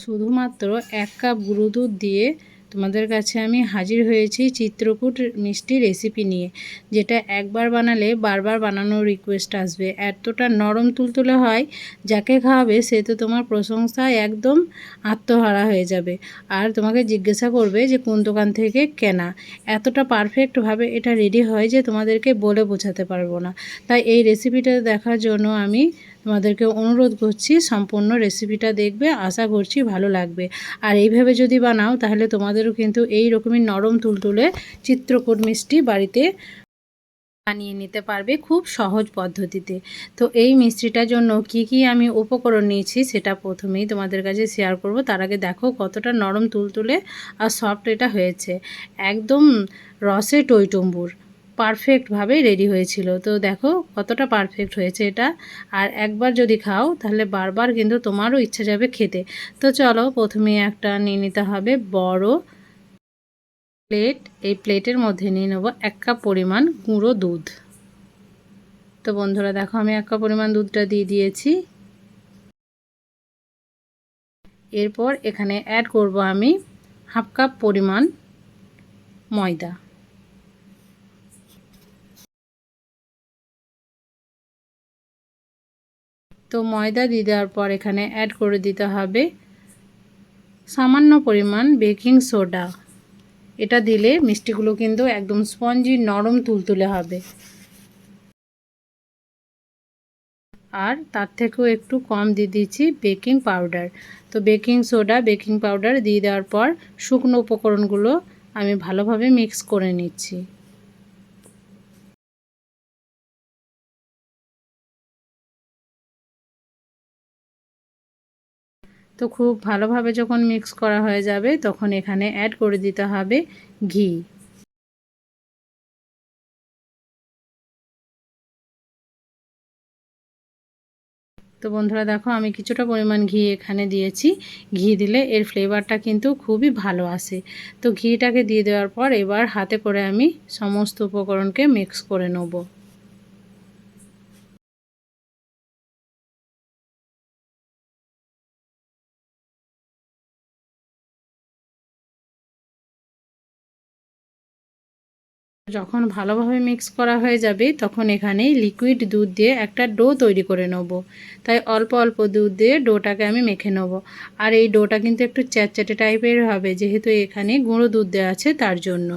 শুধুমাত্র 1 কাপ গুঁড়ো দুধ দিয়ে তোমাদের কাছে আমি হাজির হয়েছি চিত্রকূট মিষ্টি রেসিপি নিয়ে, যেটা একবার বানালে বারবার বানানোর রিকোয়েস্ট আসবে। এতটা নরম তুলতুলে হয়, যাকে খাওয়াবে সে তো তোমার প্রশংসায় একদম আত্মহারা হয়ে যাবে, আর তোমাকে জিজ্ঞাসা করবে যে কোন দোকান থেকে কেনা। এতটা পারফেক্টভাবে এটা রেডি হয় যে তোমাদেরকে বলে বোঝাতে পারবো না। তাই এই রেসিপিটা দেখার জন্য আমি তোমাদেরকে অনুরোধ করছি, সম্পূর্ণ রেসিপিটা দেখবে, আশা করছি ভালো লাগবে। আর এইভাবে যদি বানাও তাহলে তোমাদেরও কিন্তু এই রকমই নরম তুলতুলে চিত্রকূট মিষ্টি বাড়িতে বানিয়ে নিতে পারবে খুব সহজ পদ্ধতিতে। তো এই মিষ্টিটার জন্য কি আমি উপকরণ নিয়েছি সেটা প্রথমেই তোমাদের কাছে শেয়ার করব। তার আগে দেখো কতটা নরম তুলতুলে আর সফট এটা হয়েছে, একদম রসে টইটুম্বুর পারফেক্টভাবে রেডি হয়েছিল। তো দেখো কতটা পারফেক্ট হয়েছে এটা, আর একবার যদি খাও তাহলে বারবার কিন্তু তোমারও ইচ্ছা যাবে খেতে। তো চলো প্রথমে একটা নিয়ে নিতে হবে বড় প্লেট। এই প্লেটের মধ্যে নিয়ে নেব 1 কাপ পরিমাণ গুঁড়ো দুধ। তো বন্ধুরা দেখো আমি 1 কাপ পরিমাণ দুধটা দিয়ে দিয়েছি। এরপর এখানে অ্যাড করব আমি 1/2 কাপ পরিমাণ ময়দা। তো ময়দা দিয়ে দেওয়ার পর এখানে অ্যাড করে দিতে হবে সামান্য পরিমাণ বেকিং সোডা। এটা দিলে মিষ্টিগুলো কিন্তু একদম স্পঞ্জি নরম তুলতুলে হবে। আর তার থেকেও একটু কম দিয়ে দিচ্ছি বেকিং পাউডার। তো বেকিং সোডা বেকিং পাউডার দিয়ে দেওয়ার পর শুকনো উপকরণগুলো আমি ভালোভাবে মিক্স করে নিচ্ছি। তো খুব ভালোভাবে যখন মিক্স করা হয়ে যাবে তখন এখানে অ্যাড করে দিতে হবে ঘি। তো বন্ধুরা দেখো আমি কিছুটা পরিমাণ ঘি এখানে দিয়েছি। ঘি দিলে এর ফ্লেভারটা কিন্তু খুবই ভালো আসে। তো ঘিটাকে দিয়ে দেওয়ার পর এবার হাতে করে আমি সমস্ত উপকরণকে মিক্স করে নেব। যখন ভালোভাবে মিক্স করা হয়ে যাবে তখন এখানে লিকুইড দুধ দিয়ে একটা ডো তৈরি করে নেব। তাই অল্প অল্প দুধ দিয়ে ডোটাকে আমি মেখে নেব। আর এই ডোটা কিন্তু একটু চ্যাটচ্যাটে টাইপের হবে, যেহেতু এখানে গুঁড়ো দুধ দেওয়া আছে তার জন্য।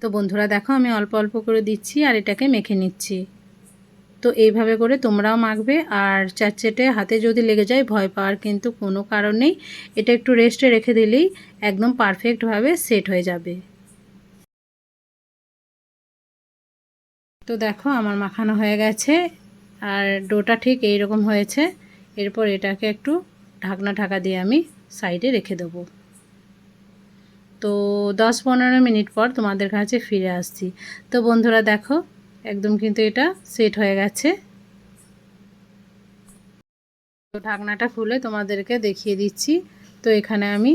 তো বন্ধুরা দেখো আমি অল্প অল্প করে দিচ্ছি আর এটাকে মেখে নিচ্ছি। তো এইভাবে করে তোমরাও মাখবে। আর চ্যাটচ্যাটে হাতে যদি লেগে যায় ভয় পাওয়ার কিন্তু কোনো কারণ নেই, এটা একটু রেস্টে রেখে দিলেই একদম পারফেক্টভাবে সেট হয়ে যাবে। তো দেখো আমার মাখানো হয়ে গেছে আর ডোটা ঠিক এই রকম হয়েছে। এরপর এটাকে একটু ঢাকা দিয়ে আমি সাইডে রেখে দেবো। তো 10-15 মিনিট পর তোমাদের কাছে ফিরে আসছি। তো বন্ধুরা দেখো একদম কিন্তু এটা সেট হয়ে গেছে। তো ঢাকনাটা খুলে তোমাদেরকে দেখিয়ে দিচ্ছি। তো এখানে আমি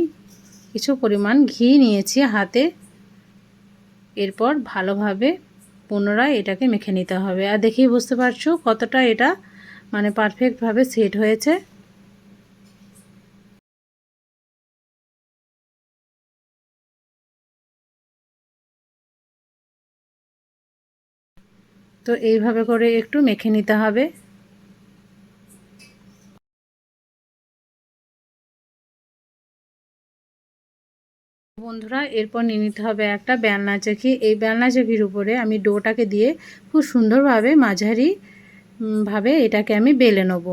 কিছু পরিমাণ ঘি নিয়েছি হাতে। এরপর ভালোভাবে পুনরায় এটাকে মেখে নিতে হবে। আর দেখেই বুঝতে পারছো কতটা এটা মানে পারফেক্টভাবে সেট হয়েছে। তো এইভাবে করে একটু মেখে নিতে হবে। বন্ধুরা এরপর নিয়ে নিতে হবে একটা বেলনা চাকি। এই বেলনা চাকির উপরে আমি ডোটাকে দিয়ে খুব সুন্দরভাবে মাঝারি ভাবে এটাকে আমি বেলে নেব।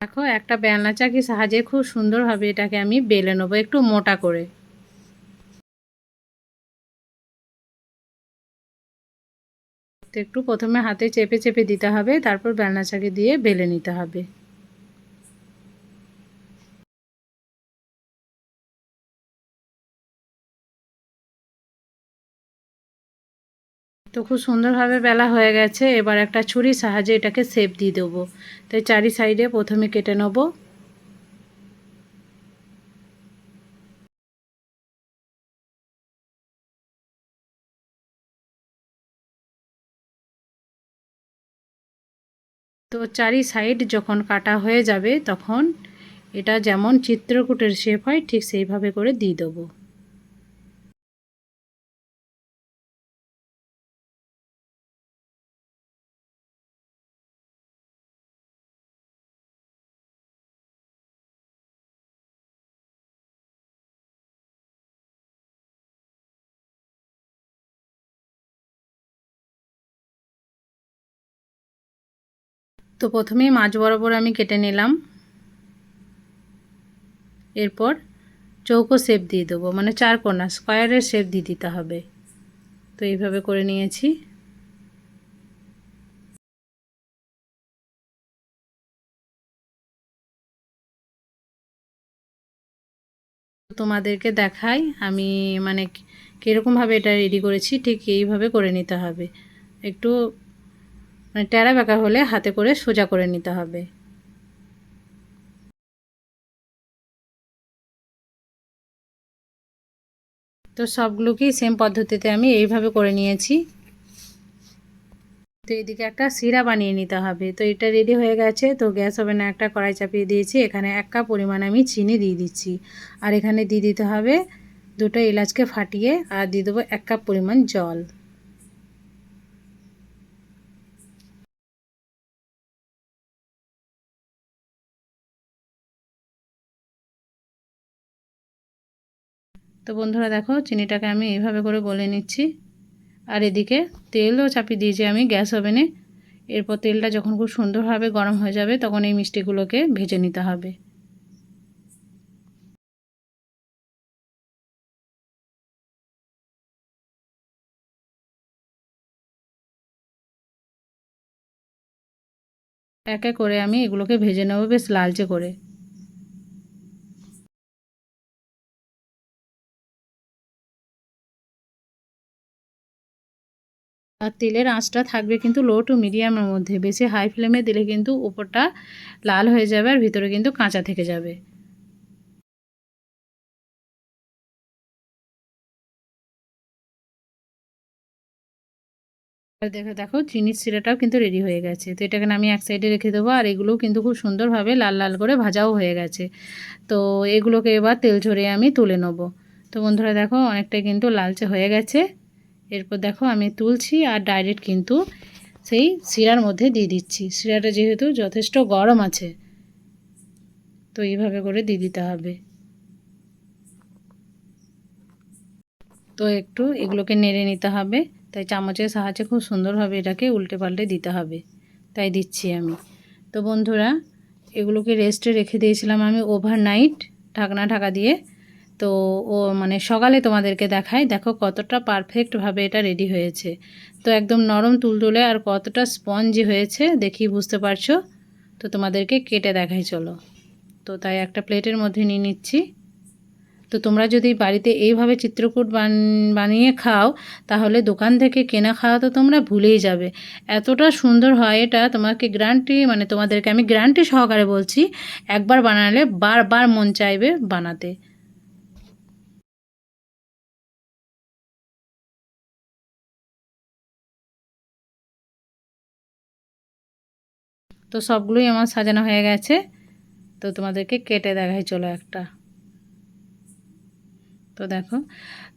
দেখো একটা বেলনা চাকির সাহায্যে খুব সুন্দরভাবে এটাকে আমি বেলে নেব একটু মোটা করে। তো একটু প্রথমে হাতে চেপে চেপে দিতে হবে, তারপর বেলনা চাকি দিয়ে বেলে নিতে হবে। তো খুব সুন্দরভাবে বেলা হয়ে গেছে। এবার একটা ছুরির সাহায্যে এটাকে শেপ দিয়ে দেবো। তাই চারি সাইডে প্রথমে কেটে নেব। তো চারি সাইড যখন কাটা হয়ে যাবে তখন এটা যেমন চিত্রকূটের শেপ হয় ঠিক সেইভাবে করে দিয়ে দেবো। তো প্রথমেই মাঝ বরাবর আমি কেটে নিলাম, এরপর চৌকো শেপ দিয়ে দেবো, মানে চার কোণা স্কোয়ারের শেপ দিয়ে দিতে হবে। তো এইভাবে করে নিয়েছি। তোমাদেরকে দেখাই আমি মানে কীরকমভাবে এটা রেডি করেছি, ঠিক এইভাবে করে নিতে হবে। একটু মানে টেরা বেঁকা হলে হাতে করে সোজা করে নিতে হবে। তো সবগুলোকেই সেম পদ্ধতিতে আমি এইভাবে করে নিয়েছি। তো এদিকে একটা সিরা বানিয়ে নিতে হবে। তো এটা রেডি হয়ে গেছে। তো গ্যাস ওভেনে একটা কড়াই চাপিয়ে দিয়েছি, এখানে 1 কাপ পরিমাণ আমি চিনি দিয়ে দিচ্ছি, আর এখানে দিয়ে দিতে হবে 2টা এলাচকে ফাটিয়ে, আর দিয়ে দেবো 1 কাপ পরিমাণ জল। তো বন্ধুরা দেখো চিনিটাকে আমি এইভাবে করে গলে নিচ্ছি, আর এদিকে তেলও চাপিয়ে দিয়েছি আমি গ্যাস ওভেনে। এরপর তেলটা যখন খুব সুন্দরভাবে গরম হয়ে যাবে তখন এই মিষ্টিগুলোকে ভেজে নিতে হবে। এক এক করে আমি এগুলোকে ভেজে নেবো বেশ লালচে করে। আর তেলের আঁচটা থাকবে কিন্তু লো টু মিডিয়ামের মধ্যে, বেশি হাই ফ্লেমে দিলে কিন্তু উপরটা লাল হয়ে যাবে আর ভিতরে কিন্তু কাঁচা থেকে যাবে। আর দেখো দেখো চিনির শিরাটাও কিন্তু রেডি হয়ে গেছে। তো এটাকে আমি এক সাইডে রেখে দেবো, আর এগুলোও কিন্তু খুব সুন্দরভাবে লাল লাল করে ভাজাও হয়ে গেছে। তো এগুলোকে এবার তেল ঝরিয়ে আমি তুলে নেবো। তো বন্ধুরা দেখো অনেকটাই কিন্তু লালচে হয়ে গেছে। এরপর দেখো আমি তুলছি আর ডাইরেক্ট কিন্তু সেই শিরার মধ্যে দিয়ে দিচ্ছি। শিরাটা যেহেতু যথেষ্ট গরম আছে, তো এইভাবে করে দিয়ে দিতে হবে। তো একটু এগুলোকে নেড়ে নিতে হবে, তাই চামচের সাহায্যে খুব সুন্দরভাবে এটাকে উল্টে পাল্টে দিতে হবে, তাই দিচ্ছি আমি। তো বন্ধুরা এগুলোকে রেস্টে রেখে দিয়েছিলাম আমি ওভারনাইট ঢাকা দিয়ে। তো ও মানে সকালে তোমাদেরকে দেখাই, দেখো কতটা পারফেক্টভাবে এটা রেডি হয়েছে। তো একদম নরম তুলতুলে আর কতটা স্পঞ্জি হয়েছে দেখি বুঝতে পারছো। তো তোমাদেরকে কেটে দেখাই চলো। তো তাই একটা প্লেটের মধ্যে নিয়ে নিচ্ছি। তো তোমরা যদি বাড়িতে এইভাবে চিত্রকূট বানিয়ে খাও তাহলে দোকান থেকে কেনা খাওয়া তো তোমরা ভুলেই যাবে। এতটা সুন্দর হয় এটা, তোমাকে গ্যারান্টি মানে তোমাদেরকে আমি গ্যারান্টি সহকারে বলছি, একবার বানালে বারবার মন চাইবে বানাতে। তো সবগুলোই আমার সাজানো হয়ে গেছে। তো তোমাদেরকে কেটে দেখাই চলো একটা। তো দেখো,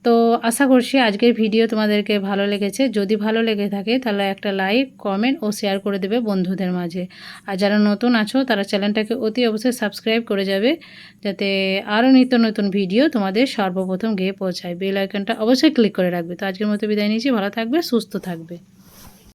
তো আশা করছি আজকের ভিডিও তোমাদেরকে ভালো লেগেছে। যদি ভালো লেগে থাকে তাহলে একটা লাইক, কমেন্ট ও শেয়ার করে দেবে বন্ধুদের মাঝে। আর যারা নতুন আছো তারা চ্যানেলটাকে অতি অবশ্যই সাবস্ক্রাইব করে যাবে, যাতে আরও নিত্য নতুন ভিডিও তোমাদের সর্বপ্রথম গিয়ে পৌঁছায়। বেল আইকনটা অবশ্যই ক্লিক করে রাখবে। তো আজকের মতো বিদায় নিচ্ছি, ভালো থাকবে, সুস্থ থাকবে।